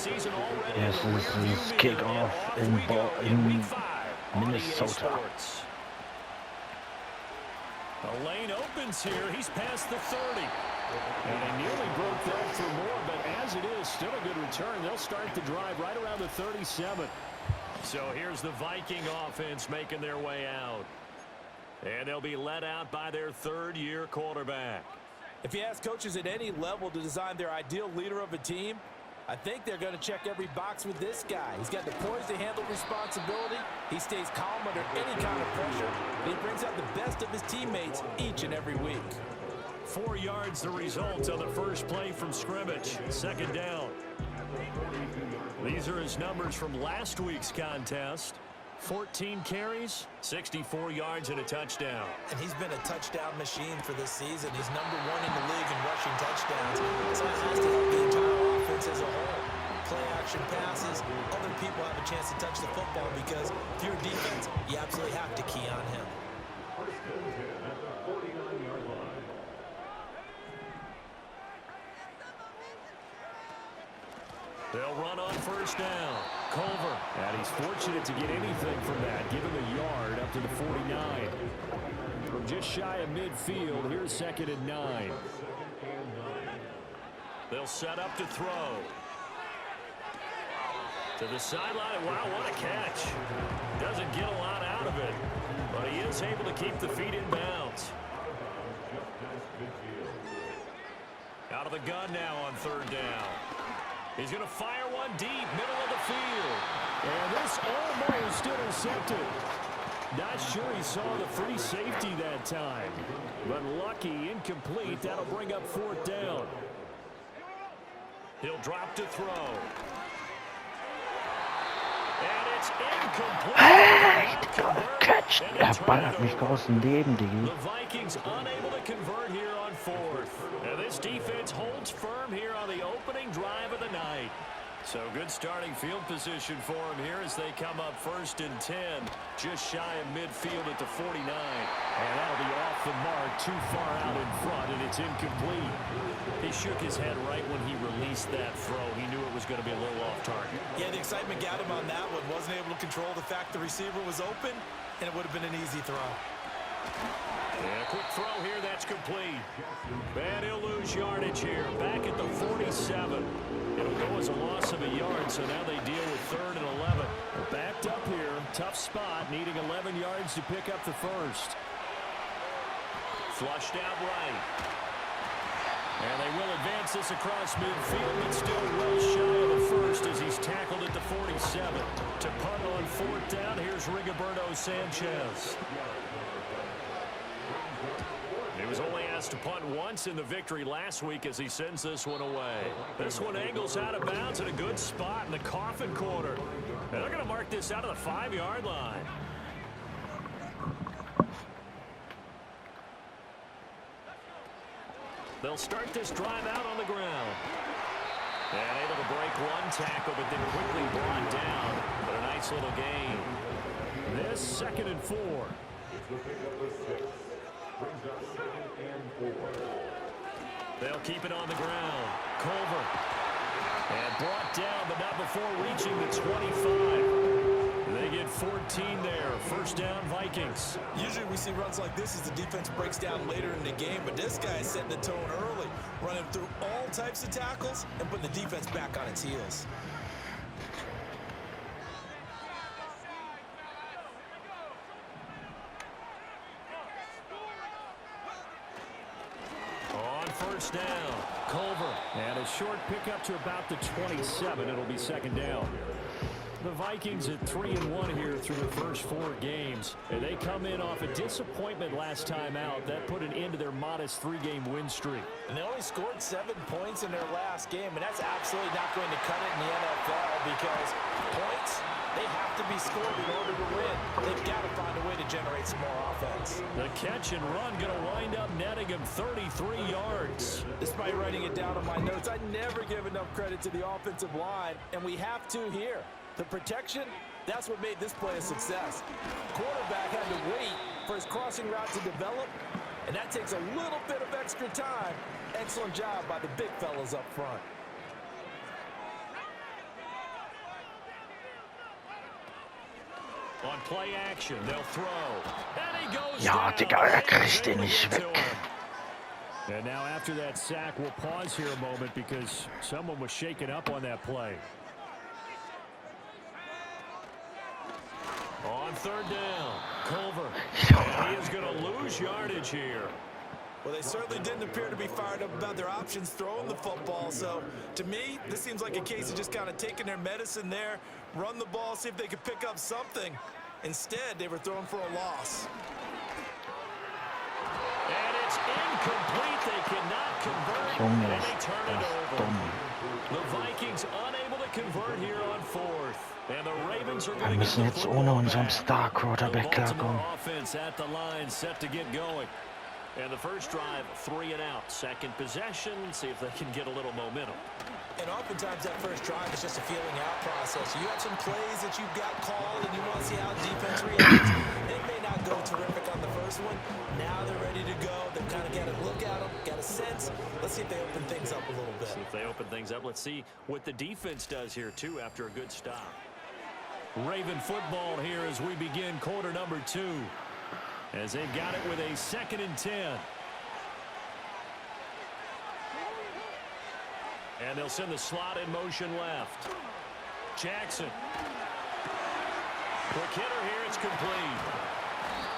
season already. Yes, this is kickoff in Minnesota. The lane opens here. He's past the 30. And they nearly broke that for more, but as it is, still a good return. They'll start the drive right around the 37. So here's the Viking offense making their way out. And they'll be led out by their third-year quarterback. If you ask coaches at any level to design their ideal leader of a team, I think they're going to check every box with this guy. He's got the poise to handle responsibility. He stays calm under any kind of pressure. And he brings out the best of his teammates each and every week. 4 yards the result on the first play from scrimmage. Second down. These are his numbers from last week's contest. 14 carries, 64 yards, and a touchdown. And he's been a touchdown machine for this season. He's #1 in the league in rushing touchdowns. So that has to help the entire offense as a whole. Play action passes, other people have a chance to touch the football because if you're a defense, you absolutely have to key on him. They'll run on first down. Culver. And he's fortunate to get anything from that. Give him a yard up to the 49. From just shy of midfield, here's 2nd and 9. They'll set up to throw. To the sideline. Wow, what a catch. Doesn't get a lot out of it, but he is able to keep the feet in bounds. Out of the gun now on third down. He's going to fire one deep, middle of the field. And this almost intercepted. Not sure he saw the free safety that time. But lucky, incomplete. That'll bring up 4th down. He'll drop to throw. And it's incomplete. Catch! Der Ball hat mich aus dem Leben, Digi. The Vikings unable to convert here on 4th. And this defense holds firm here on the opening drive of the night. So good starting field position for him here as they come up 1st and 10. Just shy of midfield at the 49. And that'll be off the mark, too far out in front, and it's incomplete. He shook his head right when he released that throw. He knew it was going to be a little off target. Yeah, the excitement got him on that one. Wasn't able to control the fact the receiver was open, and it would have been an easy throw. And a quick throw here, that's complete. And he'll lose yardage here. Back at the 47. It'll go as a loss of a yard, so now they deal with 3rd and 11. Backed up here, tough spot, needing 11 yards to pick up the first. Flushed out right. And they will advance this across midfield, but still well shy of the first as he's tackled at the 47. To punt on 4th down, here's Rigoberto Sanchez. He was only asked to punt once in the victory last week as he sends this one away. This one angles out of bounds at a good spot in the coffin corner. And they're going to mark this out of the 5-yard line. They'll start this drive out on the ground. And able to break one tackle, but then quickly brought down. But a nice little gain. This 2nd and 4. They'll keep it on the ground. Culver. And brought down, but not before reaching the 25. They get 14 there. First down, Vikings. Usually we see runs like this as the defense breaks down later in the game, but this guy is setting the tone early, running through all types of tackles and putting the defense back on its heels. On first down, Culver. And a short pickup to about the 27. It'll be 2nd down. The Vikings at 3-1 here through the first 4 games. And they come in off a disappointment last time out. That put an end to their modest 3-game win streak. And they only scored 7 points in their last game, and that's absolutely not going to cut it in the NFL because points, they have to be scored in order to win. They've got to find a way to generate some more offense. The catch and run going to wind up netting him 33 yards. Despite writing it down on my notes, I never give enough credit to the offensive line, and we have to here. The protection, that's what made this play a success. Quarterback had to wait for his crossing route to develop, and that takes a little bit of extra time. Excellent job by the big fellas up front. On play action, they'll throw. And he goes Ja, down. Digga, kriegt den nicht weg. And now after that sack, we'll pause here a moment because someone was shaken up on that play. On third down, Culver. And he is going to lose yardage here. Well, they certainly didn't appear to be fired up about their options throwing the football. So, to me, this seems like a case of just kind of taking their medicine there, run the ball, see if they could pick up something. Instead, they were throwing for a loss. And it's incomplete. They cannot convert, Junge, and they turn it das ist over. dumm. The Vikings unable to convert here on fourth. And the Ravens are Wir going to müssen get the jetzt ohne football unseren back. Star The Quarterback klarkommen. Baltimore offense at the line, set to get going. And the first drive, 3 and out. Second possession, see if they can get a little momentum. And oftentimes that first drive is just a feeling out process. You have some plays that you've got called and you want to see how defense reacts. It may not go terrific on the first one. Now they're ready to go. They've kind of got a look at them, got a sense. Let's see if they open things up a little bit. See if they open things up. Let's see what the defense does here, too, after a good stop. Raven football here as we begin quarter number 2. As they've got it with a 2nd and 10. And they'll send the slot in motion left. Jackson. Quick hitter here, it's complete.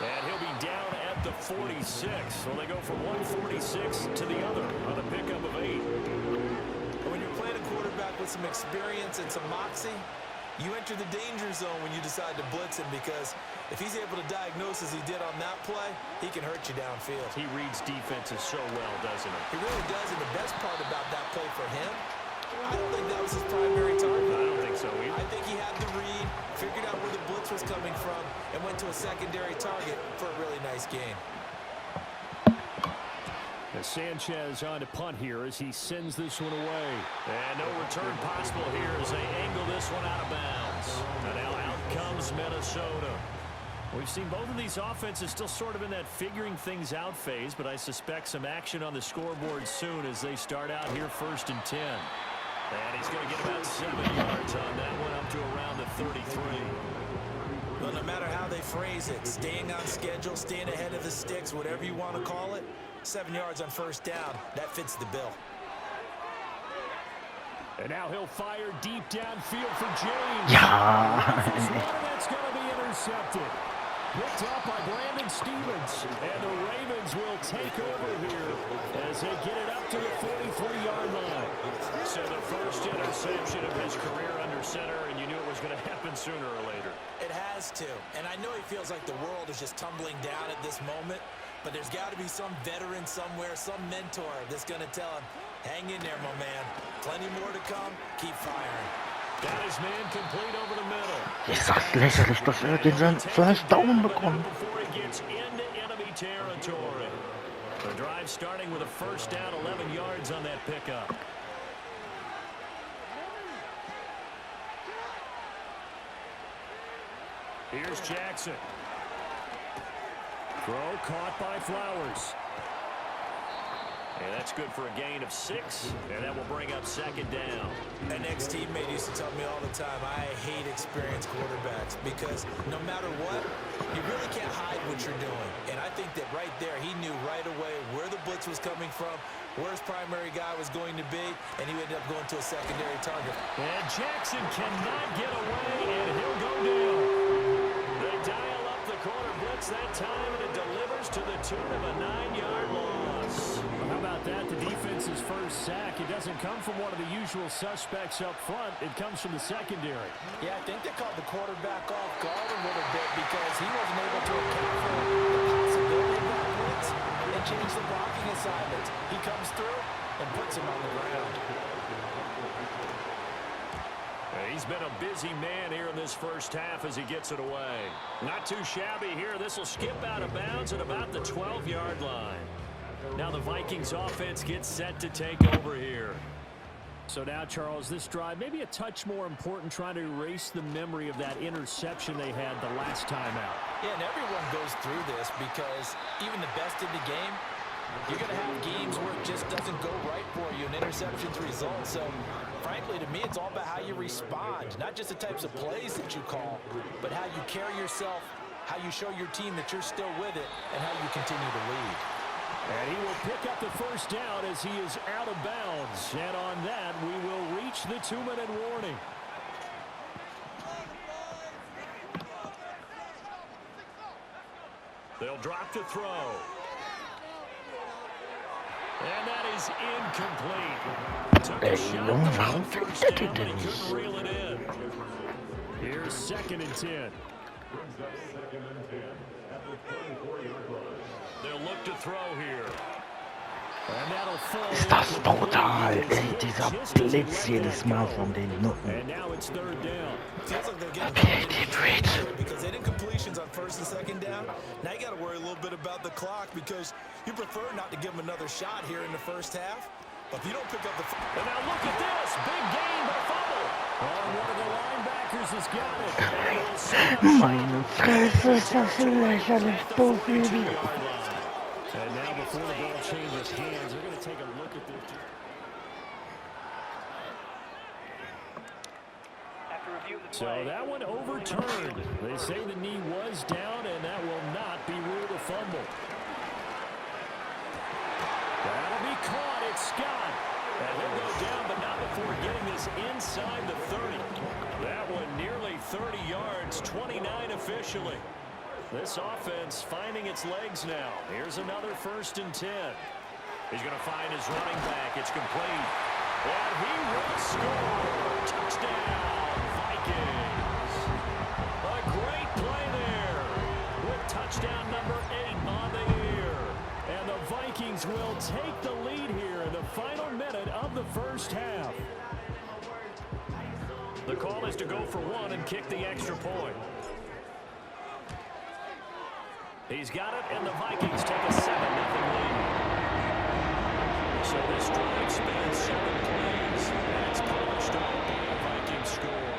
And he'll be down at the 46. So they go from 146 to the other on a pickup of 8. When you're playing a quarterback with some experience and some moxie, you enter the danger zone when you decide to blitz him, because if he's able to diagnose as he did on that play, he can hurt you downfield. He reads defenses so well, doesn't he? He really does, and the best part about that play for him, I don't think that was his primary target. I don't think so either. I think he had the read, figured out where the blitz was coming from, and went to a secondary target for a really nice gain. Sanchez on to punt here as he sends this one away. And no return possible here as they angle this one out of bounds. And now out comes Minnesota. We've seen both of these offenses still sort of in that figuring things out phase, but I suspect some action on the scoreboard soon as they start out here 1st and 10. And he's going to get about 7 yards on that one, up to around the 33. Well, no matter how they phrase it, staying on schedule, staying ahead of the sticks, whatever you want to call it, 7 yards on 1st down, that fits the bill. And now he'll fire deep downfield for James. Ja. That's going to be intercepted. Picked up by Brandon Stevens. And the Ravens will take over here as they get it up to the 43-yard line. So the first interception of his career under center, and you knew it was going to happen sooner or later. It has to. And I know he feels like the world is just tumbling down at this moment, but there's got to be some veteran somewhere, some mentor that's going to tell him, hang in there, my man. Plenty more to come. Keep firing. Got his man complete over the middle. Ist das lächerlich, dass er den First Down bekommt. Before he gets into enemy territory. The drive starting with a 1st down, 11 yards on that pickup. Here's Jackson. Throw caught by Flowers. And that's good for a gain of 6, and that will bring up 2nd down. An ex-teammate used to tell me all the time, I hate experienced quarterbacks because no matter what, you really can't hide what you're doing. And I think that right there, he knew right away where the blitz was coming from, where his primary guy was going to be, and he ended up going to a secondary target. And Jackson cannot get away, and he'll go down. They dial up the corner blitz that time, and it delivers to the tune of a 9-yard loss. Well, how about that? The defense's first sack. It doesn't come from one of the usual suspects up front. It comes from the secondary. Yeah, I think they caught the quarterback off guard a little bit because he wasn't able to account for the possibility of that blitz and change the blocking assignments. He comes through and puts him on the ground. He's been a busy man here in this first half as he gets it away. Not too shabby here. This will skip out of bounds at about the 12-yard line. Now the Vikings offense gets set to take over here. So now, Charles, this drive maybe a touch more important, trying to erase the memory of that interception they had the last time out. Yeah, and everyone goes through this because even the best in the game, You're going to have games where it just doesn't go right for you, and interceptions result. So, frankly, to me, it's all about how you respond, not just the types of plays that you call, but how you carry yourself, how you show your team that you're still with it, and how you continue to lead. And he will pick up the first down as he is out of bounds. And on that, we will reach the 2-minute warning. They'll drop to throw. And that is incomplete. Took a shot on first down, but he couldn't reel it in. Here's 2nd and 10. They'll look to throw here. And that'll fall. Ist das brutal, ey, dieser Blitz jedes Mal von den Nutten. And now it's 3rd down. Feels like they're getting because they didn't completions on 1st and 2nd down. Now you got to worry a little bit about the clock because you prefer not to give them another shot here in the first half. But if you don't pick up the... And now look at this. Big gain, but fumble. Oh, one of the linebackers has got it. Meine Fresse, ist das lächerlich, Buchbaby. And now before the ball changes hands, they're going to take a look at this. So that one overturned. They say the knee was down, and that will not be ruled a fumble. That'll be caught. It's Scott. And he'll go down, but not before getting this inside the 30. That one nearly 30 yards, 29 officially. This offense finding its legs now. Here's another 1st and 10. He's going to find his running back. It's complete. And he will score. Touchdown, Vikings. A great play there with touchdown number 8 on the year. And the Vikings will take the lead here in the final minute of the first half. The call is to go for 1 and kick the extra point. He's got it, and the Vikings take a 7-0 lead. So this drive spans 7 plays, and it's polished off by a Vikings score.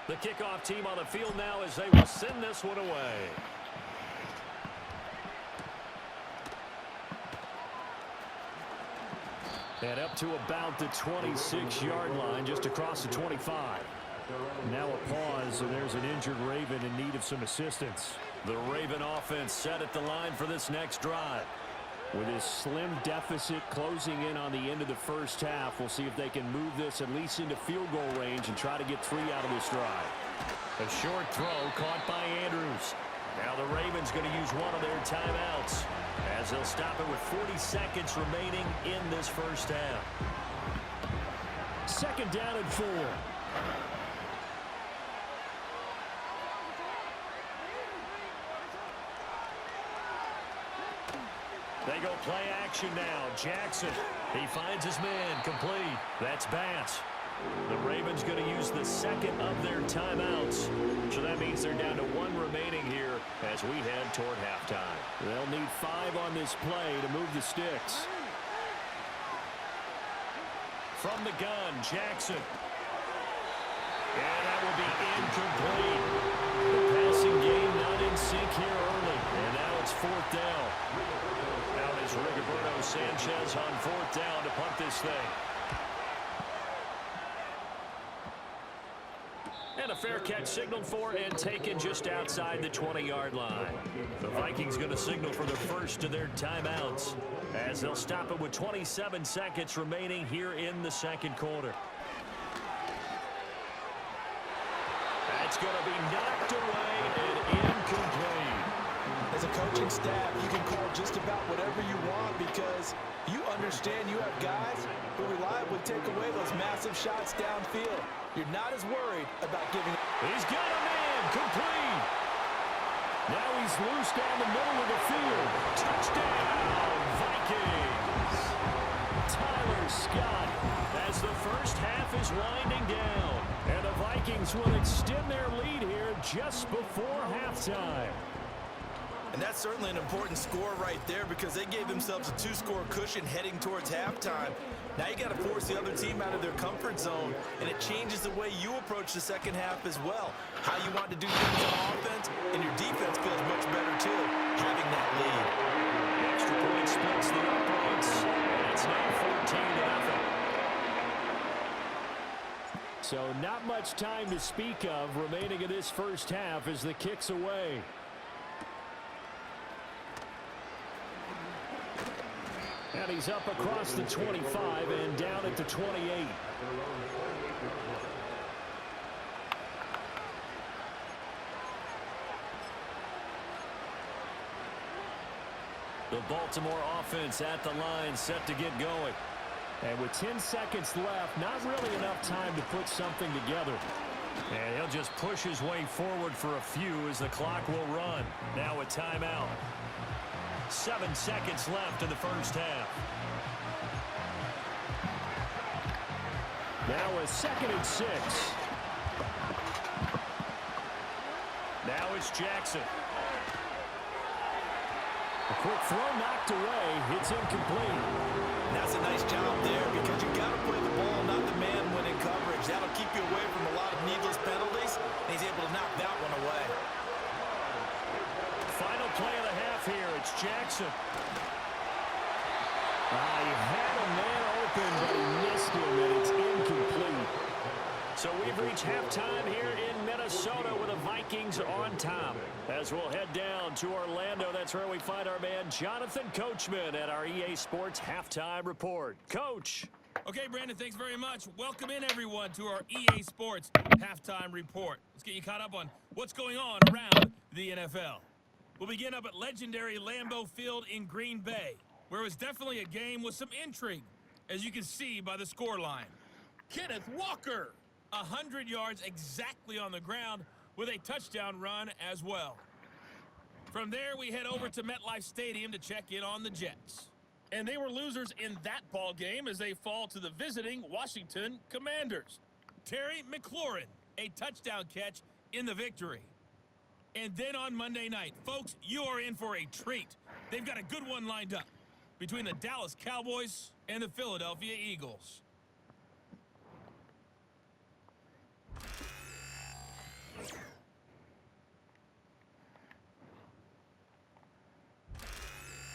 The kickoff team on the field now as they will send this one away. And up to about the 26-yard line, just across the 25. Now a pause, so there's an injured Raven in need of some assistance. The Raven offense set at the line for this next drive. With his slim deficit closing in on the end of the first half, we'll see if they can move this at least into field goal range and try to get 3 out of this drive. A short throw caught by Andrews. Now the Ravens going to use one of their timeouts as they'll stop it with 40 seconds remaining in this first half. 2nd down and 4. They go play action now. Jackson, he finds his man, complete. That's Bass. The Ravens going to use the 2nd of their timeouts. So that means they're down to 1 remaining here as we head toward halftime. They'll need 5 on this play to move the sticks. From the gun, Jackson. And that will be incomplete. The passing game not in sync here early. And now it's 4th down. Now is Rigoberto Sanchez on 4th down to punt this thing. And a fair catch signaled for and taken just outside the 20-yard line. The Vikings going to signal for the first of their timeouts as they'll stop it with 27 seconds remaining here in the 2nd quarter. That's going to be knocked away and incomplete. As a coaching staff, you can call just about whatever you want because you understand you have guys who reliably take away those massive shots downfield. You're not as worried about giving... He's got a man, complete. Now he's loose down the middle of the field. Touchdown, Vikings. Tyler Scott as the first half is winding down. And the Vikings will extend their lead here just before halftime. And that's certainly an important score right there because they gave themselves a 2-score cushion heading towards halftime. Now you got to force the other team out of their comfort zone, and it changes the way you approach the second half as well. How you want to do things on offense, and your defense feels much better too, having that lead. extra point splits the uprights, and it's now 14-0. So not much time to speak of remaining in this first half as the kick's away. And he's up across the 25 and down at the 28. The Baltimore offense at the line, set to get going. And with 10 seconds left, not really enough time to put something together. And he'll just push his way forward for a few as the clock will run. Now a timeout. 7 seconds left in the first half. Now a 2nd and 6. Now it's Jackson. A quick throw knocked away. It's incomplete. That's a nice job there because you got to play the ball, not the man when in coverage. That'll keep you away from a lot of needless penalties. And he's able to knock that one away. Final play of the half here. It's Jackson. He had a man open, but he missed him, and it's incomplete. So we've reached halftime here in Minnesota with the Vikings on top. As we'll head down to Orlando, that's where we find our man Jonathan Coachman at our EA Sports Halftime Report. Coach. Okay, Brandon, thanks very much. Welcome in, everyone, to our EA Sports Halftime Report. Let's get you caught up on what's going on around the NFL. We'll begin up at legendary Lambeau Field in Green Bay, where it was definitely a game with some intrigue, as you can see by the scoreline. Kenneth Walker, 100 yards exactly on the ground with a touchdown run as well. From there, we head over to MetLife Stadium to check in on the Jets. And they were losers in that ball game as they fall to the visiting Washington Commanders. Terry McLaurin, a touchdown catch in the victory. And then on Monday night, folks, you are in for a treat. They've got a good one lined up between the Dallas Cowboys and the Philadelphia Eagles.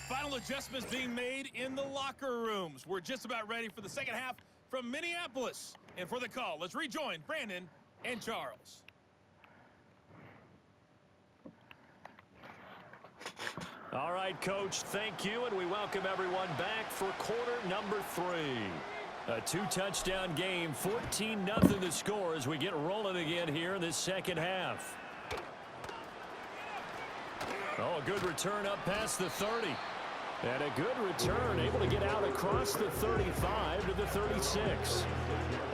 Final adjustments being made in the locker rooms. We're just about ready for the second half from Minneapolis. And for the call, let's rejoin Brandon and Charles. All right, Coach, thank you, and we welcome everyone back for quarter number 3. A 2-touchdown game, 14-0 the score as we get rolling again here in this second half. Oh, a good return up past the 30. And a good return, able to get out across the 35 to the 36.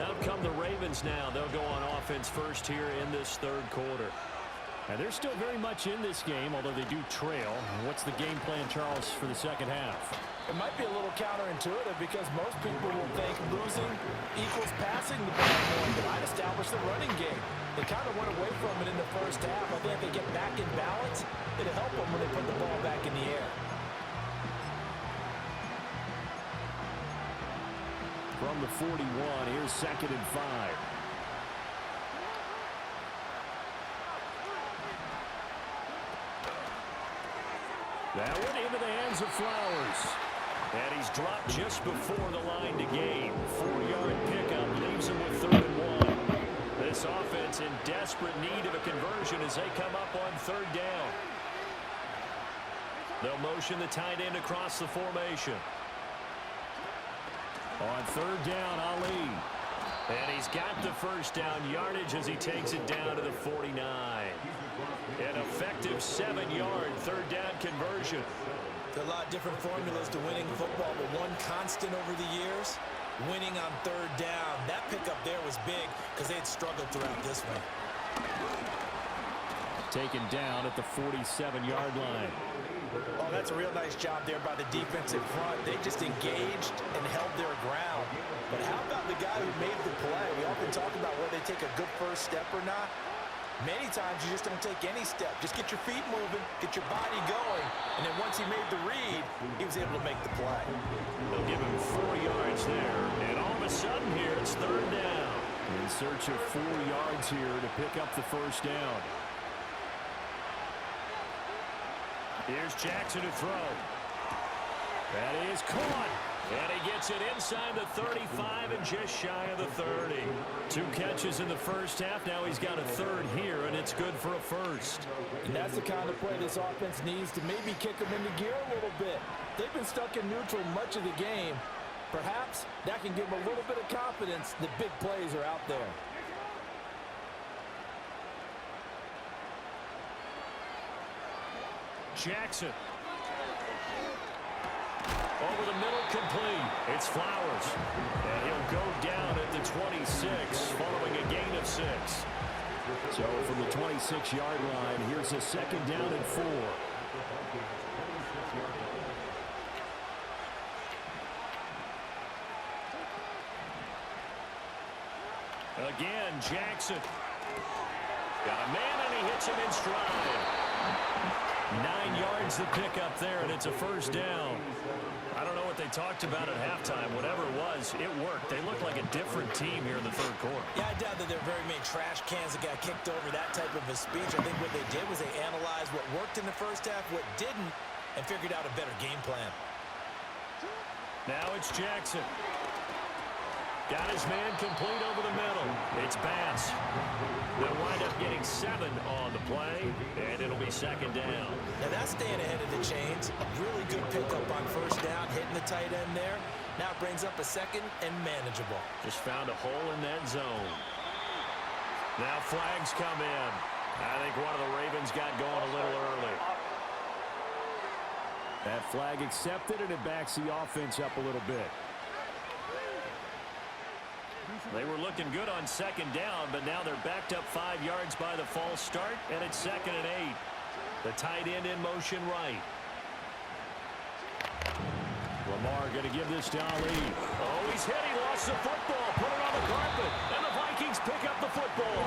Out come the Ravens now. They'll go on offense first here in this third quarter. And they're still very much in this game, although they do trail. What's the game plan, Charles, for the second half? It might be a little counterintuitive because most people will think losing equals passing the ball more. They might establish the running game. They kind of went away from it in the first half. I think if they get back in balance, it'll help them when they put the ball back in the air. From the 41, here's 2nd and 5. That went into the hands of Flowers. And he's dropped just before the line to gain. 4-yard pickup leaves him with 3rd and 1. This offense in desperate need of a conversion as they come up on 3rd down. They'll motion the tight end across the formation. On 3rd down, Ali. And he's got the first down yardage as he takes it down to the 49. An effective 7-yard 3rd down conversion. There are a lot of different formulas to winning football, but one constant over the years, winning on 3rd down. That pickup there was big because they had struggled throughout this one. Taken down at the 47-yard line. Oh, that's a real nice job there by the defense in front. They just engaged and held their ground. But how about the guy who made the play? We often talk about whether they take a good first step or not. Many times you just don't take any step. Just get your feet moving, get your body going, and then once he made the read, he was able to make the play. They'll give him 4 yards there, and all of a sudden here it's 3rd down. In search of 4 yards here to pick up the first down. Here's Jackson to throw. That is caught. And he gets it inside the 35 and just shy of the 30. 2 catches in the first half. Now he's got a third here, and it's good for a first. And that's the kind of play this offense needs to maybe kick them into gear a little bit. They've been stuck in neutral much of the game. Perhaps that can give them a little bit of confidence that big plays are out there. Jackson. Over the middle, complete. It's Flowers. And he'll go down at the 26, following a gain of 6. So from the 26-yard line, here's a second down and 4. Again, Jackson. Got a man, and he hits him in stride. 9 yards to pick up there, and it's a first down. I don't know what they talked about at halftime. Whatever it was, it worked. They look like a different team here in the third quarter. Yeah, I doubt that there are very many trash cans that got kicked over that type of a speech. I think what they did was they analyzed what worked in the first half, what didn't, and figured out a better game plan. Now it's Jackson. Got his man complete over the middle. It's Bass. They'll wind up getting 7 on the play, and it'll be second down. Now that's staying ahead of the chains. A really good pickup on first down, hitting the tight end there. Now it brings up a second and manageable. Just found a hole in that zone. Now flags come in. I think one of the Ravens got going a little early. That flag accepted, and it backs the offense up a little bit. They were looking good on second down, but now they're backed up 5 yards by the false start, and it's second and 8. The tight end in motion right. Lamar going to give this to Ali. Oh, he's hit. He lost the football. Put it on the carpet, and the Vikings pick up the football.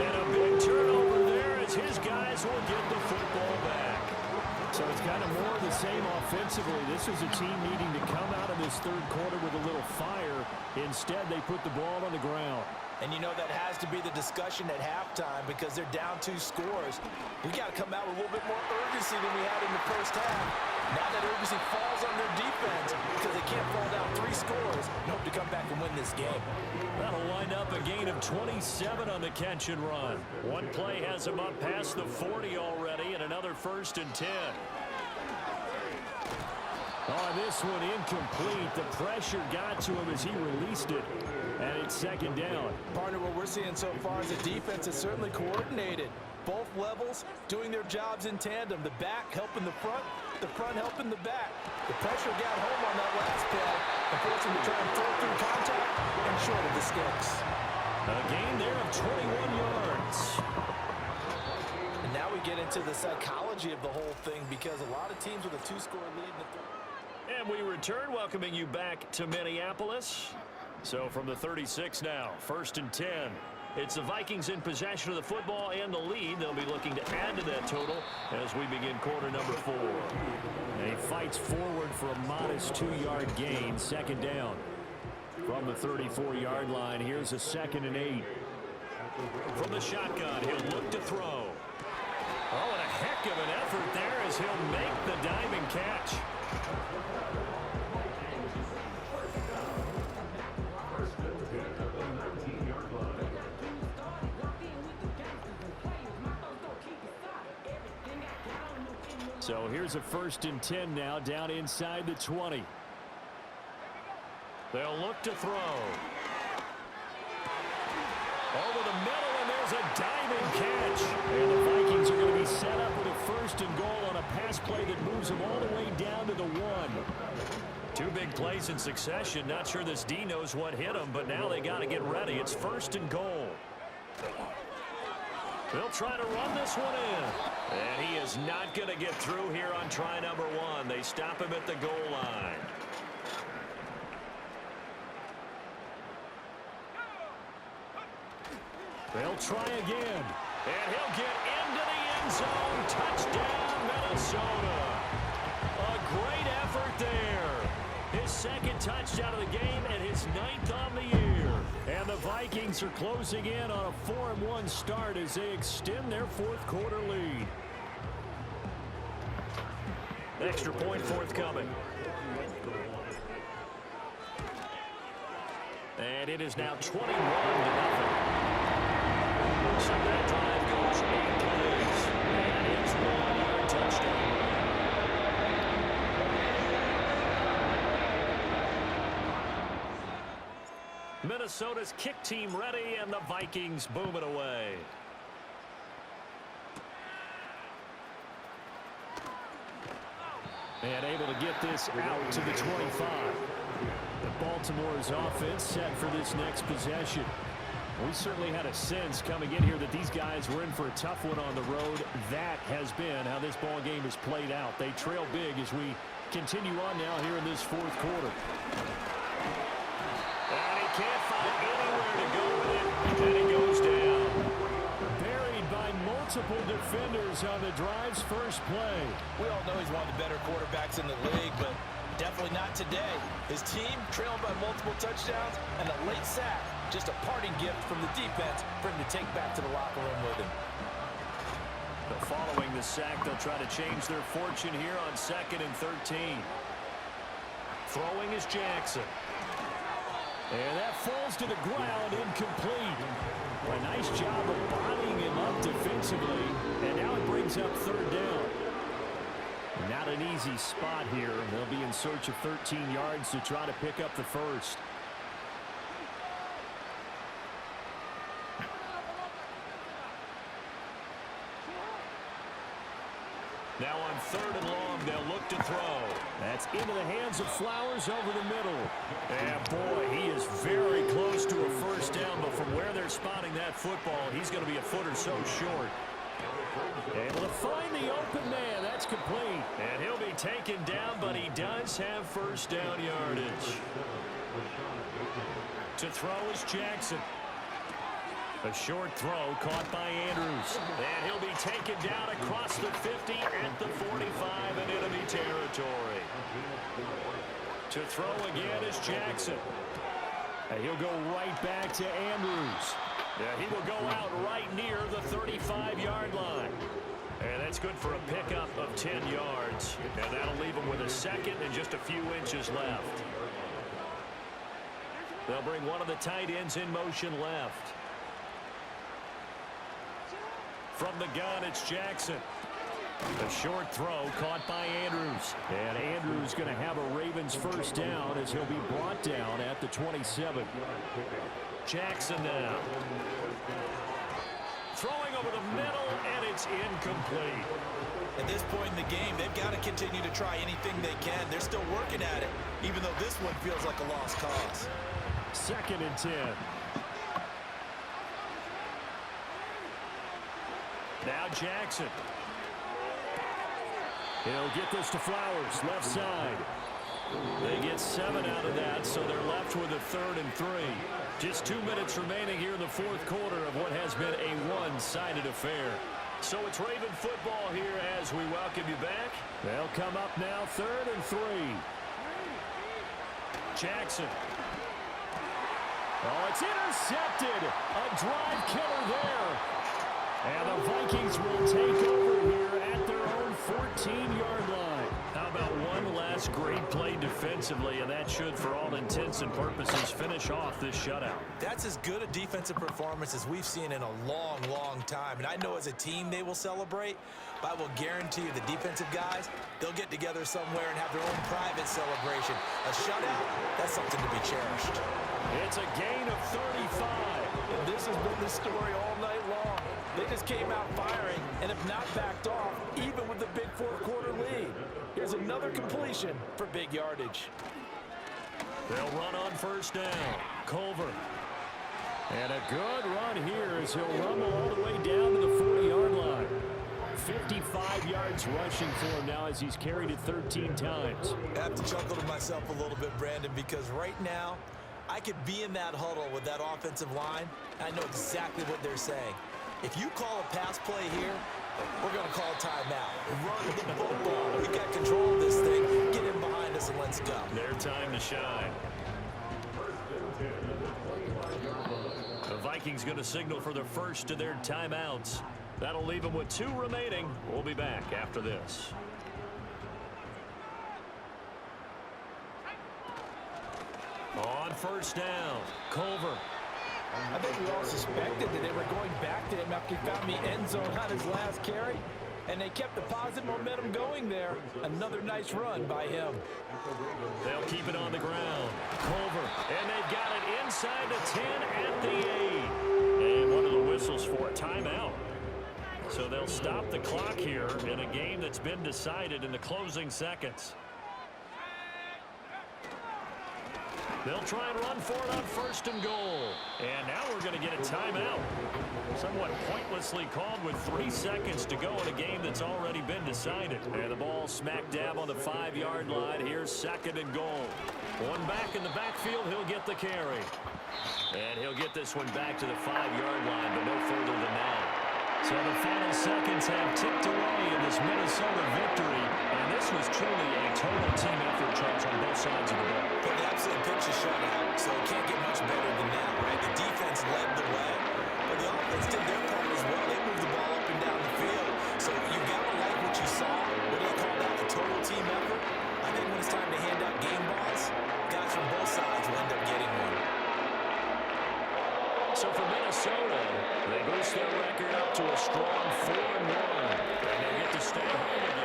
And a big turnover there as his guys will get the football back. So it's kind of more of the same offensively. This is a team needing to come out of this third quarter with a little fire. Instead, they put the ball on the ground. And you know that has to be the discussion at halftime because they're down 2 scores. We got to come out with a little bit more urgency than we had in the first half. Now that urgency falls on their defense because they can't fall down 3 scores and hope to come back and win this game. That'll wind up a gain of 27 on the catch and run. One play has him up past the 40 already, and another first and 10. Oh, this one incomplete. The pressure got to him as he released it. And it's second down. Partner, what we're seeing so far is the defense is certainly coordinated. Both levels doing their jobs in tandem. The back helping the front helping the back. The pressure got home on that last play and forced him to try and throw through contact and short of the sticks. A gain there of 21 yards. And now we get into the psychology of the whole thing because a lot of teams with a 2-score lead in the third. And we return, welcoming you back to Minneapolis. So from the 36 now, first and 10. It's the Vikings in possession of the football and the lead. They'll be looking to add to that total as we begin quarter number 4. And he fights forward for a modest 2-yard gain, second down. From the 34-yard line, here's a second and 8. From the shotgun, he'll look to throw. Oh, and a heck of an effort there as he'll make the diving catch. So here's a first and 10 now, down inside the 20. They'll look to throw. Over the middle, and there's a diving catch. And the Vikings are going to be set up with a first and goal on a pass play that moves them all the way down to the 1. 2 big plays in succession. Not sure this D knows what hit him, but now they got to get ready. It's first and goal. They'll try to run this one in. And he is not going to get through here on try number 1. They stop him at the goal line. They'll try again. And he'll get into the end zone. Touchdown, Minnesota. A great effort there. His second touchdown of the game and his 9th on the year. And the Vikings are closing in on a 4-1 start as they extend their 4th quarter lead. Extra point forthcoming. And it is now 21-0. So that drive goes 8 plays. And it's 1-yard touchdown. Minnesota's kick team ready, and the Vikings boom it away. And able to get this out to the 25. Baltimore's offense set for this next possession. We certainly had a sense coming in here that these guys were in for a tough one on the road. That has been how this ball game has played out. They trail big as we continue on now here in this fourth quarter. And he can't find anywhere to go with it, and he goes down. Buried by multiple defenders on the drive's first play. We all know he's one of the better quarterbacks in the league, but definitely not today. His team trailed by multiple touchdowns, and a late sack, just a parting gift from the defense for him to take back to the locker room with him. But following the sack, they'll try to change their fortune here on 2nd and 13. Throwing is Jackson. And that falls to the ground, incomplete. A nice job of bodying him up defensively, and now it brings up 3rd down. Not an easy spot here. They'll be in search of 13 yards to try to pick up the first. Now on 3rd and long, they'll look to throw. That's into the hands of Flowers over the middle. And boy, he is very close to a first down, but from where they're spotting that football, he's going to be a foot or so short. Able to find the open man. That's complete. And he'll be taken down, but he does have first down yardage. To throw is Jackson. A short throw caught by Andrews. And he'll be taken down across the 50 at the 45 in enemy territory. To throw again is Jackson. And he'll go right back to Andrews. Yeah, he will go out right near the 35-yard line. And that's good for a pickup of 10 yards. And that'll leave him with a second and just a few inches left. They'll bring one of the tight ends in motion left. From the gun, it's Jackson. A short throw caught by Andrews. And Andrews going to have a Ravens first down as he'll be brought down at the 27. Jackson now. Throwing over the middle, and it's incomplete. At this point in the game, they've got to continue to try anything they can. They're still working at it, even though this one feels like a lost cause. 2nd and 10. Now Jackson. He'll get this to Flowers, left side. They get 7 out of that, so they're left with a 3rd and 3. Just 2 minutes remaining here in the fourth quarter of what has been a one-sided affair. So it's Raven football here as we welcome you back. They'll come up now 3rd and 3. Jackson. Oh, it's intercepted. A drive killer there. And the Vikings will take over here at their own 14-yard line. How about one last great play defensively, and that should, for all intents and purposes, finish off this shutout. That's as good a defensive performance as we've seen in a long, long time. And I know as a team they will celebrate, but I will guarantee you the defensive guys, they'll get together somewhere and have their own private celebration. A shutout, that's something to be cherished. It's a gain of 35. And this has been the story all night long. They just came out firing and have not backed off, even with the big fourth quarter lead. Here's another completion for big yardage. They'll run on first down. Culver. And a good run here as he'll rumble all the way down to the 40-yard line. 55 yards rushing for him now as he's carried it 13 times. I have to chuckle to myself a little bit, Brandon, because right now I could be in that huddle with that offensive line, and I know exactly what they're saying. If you call a pass play here, we're going to call a timeout. Run the football. We got control of this thing. Get in behind us and let's go. Their time to shine. The Vikings going to signal for the first of their timeouts. That'll leave them with 2 remaining. We'll be back after this. On first down, Culver. I think we all suspected that they were going back to him after he found the end zone on his last carry. And they kept the positive momentum going there. Another nice run by him. They'll keep it on the ground. Culver, and they've got it inside the 10 at the 8. And one of the whistles for a timeout. So they'll stop the clock here in a game that's been decided in the closing seconds. They'll try and run for it on first and goal. And now we're going to get a timeout. Somewhat pointlessly called with 3 seconds to go in a game that's already been decided. And the ball smack dab on the 5-yard line. Here's second and goal. One back in the backfield. He'll get the carry. And he'll get this one back to the 5-yard line, but no further than that. So the final seconds have ticked away in this Minnesota victory. And this was truly a total team effort, Charles, on both sides of the ball. But the absolute picture shutout, so it can't get much better than that, right? The defense led the way, but the offense did their part as well. They moved the ball up and down the field. So you've got to like what you saw. What do they call that? A total team effort? I think when it's time to hand out game balls, guys from both sides will end up getting one. So for Minnesota, they boost their record up to a strong 4-1. And they get to stay home again.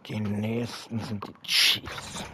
Die nächsten sind die Chiefs.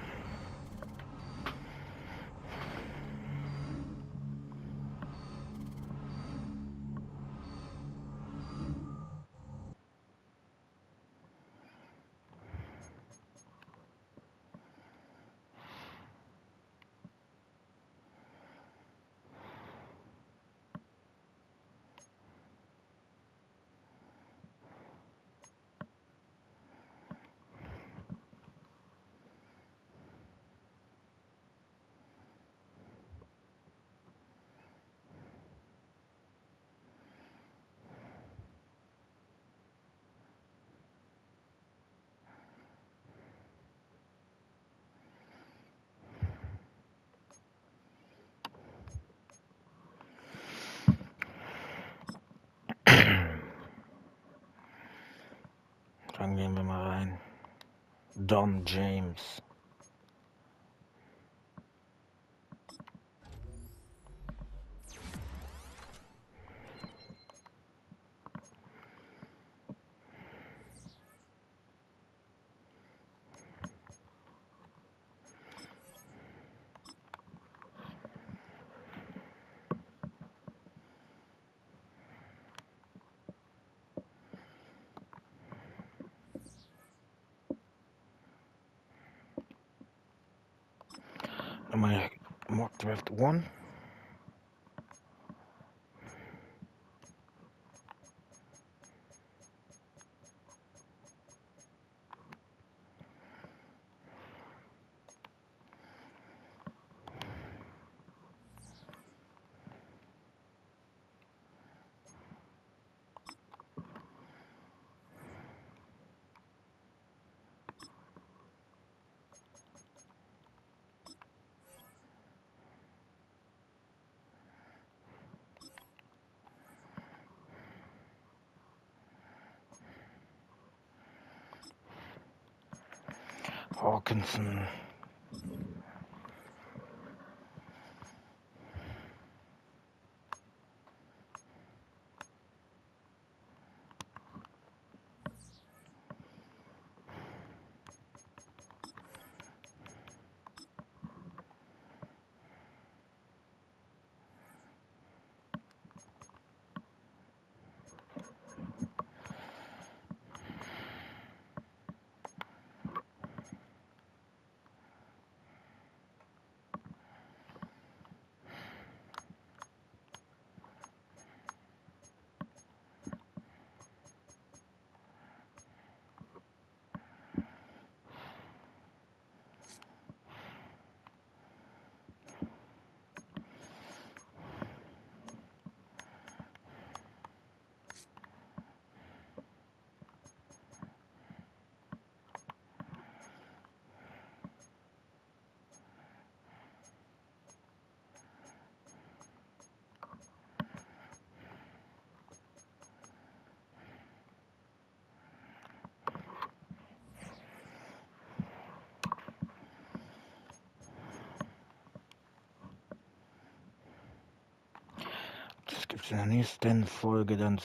Dann gehen wir mal rein. Don James. My mock draft 1. Hawkinson. der nächsten Folge dann